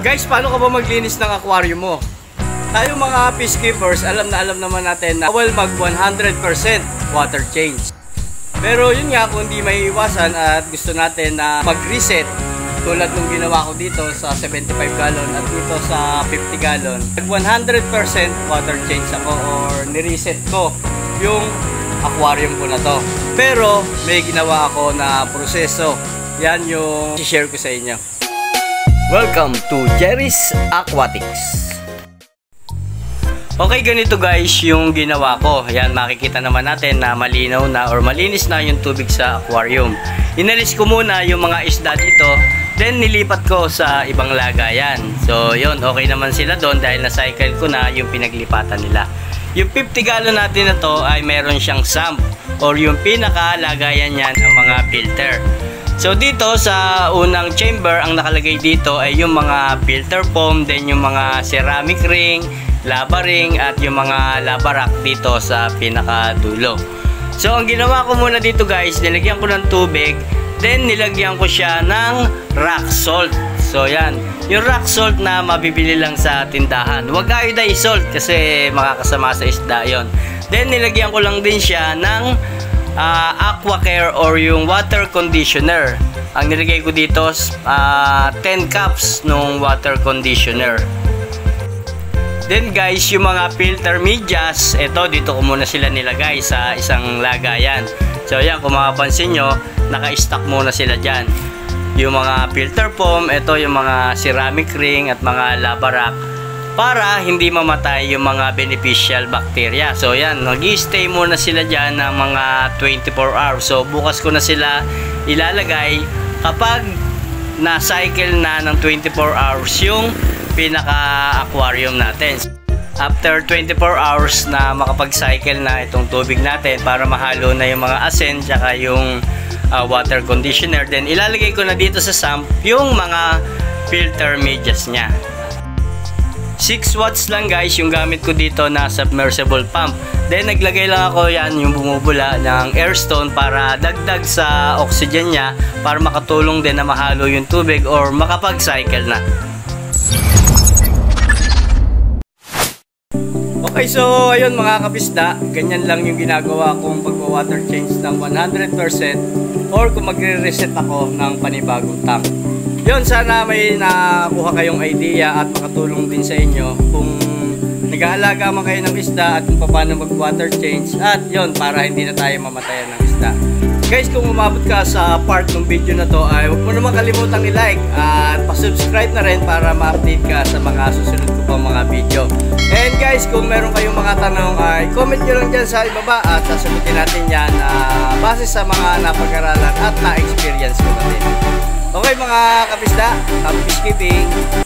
Guys, paano ka ba maglinis ng aquarium mo? Tayo mga fish keepers, alam naman natin na bawal mag 100% water change. Pero yun nga, kung hindi may iwasan at gusto natin na mag-reset, tulad nung ginawa ko dito sa 75 gallon at dito sa 50 gallon, nag 100% water change ako or nireset ko yung aquarium ko na to. Pero may ginawa ako na proseso. Yan yung i-share ko sa inyo. Welcome to Jerry's Aquatics. Okay, ganito guys yung ginawa ko. Yan, makikita naman natin na malinaw na or malinis na yung tubig sa aquarium. Inalis ko muna yung mga isda dito, then nilipat ko sa ibang lagayan. So yun, okay naman sila doon dahil na-cycle ko na yung pinaglipatan nila. Yung 50 gallon natin na to ay meron siyang sump or yung pinaka-lagayan niya ng mga filter. So dito sa unang chamber, ang nakalagay dito ay yung mga filter foam, then yung mga ceramic ring, lava ring at yung mga lava rock dito sa pinakadulo. So ang ginawa ko muna dito guys, nilagyan ko ng tubig, then nilagyan ko siya ng rock salt. So yan, yung rock salt na mabibili lang sa tindahan. Huwag iodized salt kasi makakasama sa isda yon. Then nilagyan ko lang din siya ng AquaCare or yung water conditioner. Ang nilagay ko dito 10 cups nung water conditioner. Then guys, yung mga filter medias, ito dito ko muna sila nilagay sa isang lagayan. So yan, kung mapapansin nyo, naka-stack muna sila dyan. Yung mga filter foam, ito yung mga ceramic ring at mga lava rock, para hindi mamatay yung mga beneficial bacteria. So yan, nag-i-stay muna sila dyan ng mga 24 hours. So bukas ko na sila ilalagay kapag na-cycle na ng 24 hours yung pinaka-aquarium natin. After 24 hours na makapag-cycle na itong tubig natin para mahalo na yung mga asin tsaka yung water conditioner, then ilalagay ko na dito sa sump yung mga filter medias nya. 6 watts lang guys yung gamit ko dito na submersible pump. Then naglagay lang ako yan yung bumubula ng airstone para dagdag sa oxygen nya, para makatulong din na mahalo yung tubig or makapag-cycle na. Okay, so ayun mga kapisda, ganyan lang yung ginagawa kong pagwa-water change ng 100% or kung magre-reset ako ng panibagong tank. Yun, sana may nakuha kayong idea at makatulong din sa inyo kung nag-aalaga man kayo ng isda at kung paano mag-water change, at yun, para hindi na tayo mamatayan ng isda. Guys, kung umabot ka sa part ng video na to, ay huwag mo naman kalimutang i-like at pa-subscribe na rin para ma-update ka sa mga susunod ko pang mga video. And guys, kung meron kayong mga tanong ay comment nyo lang dyan sa ibaba at sasagutin natin yan base sa mga napag-aralan at na-experience ko natin. Okay mga kapisda, happy fish keeping!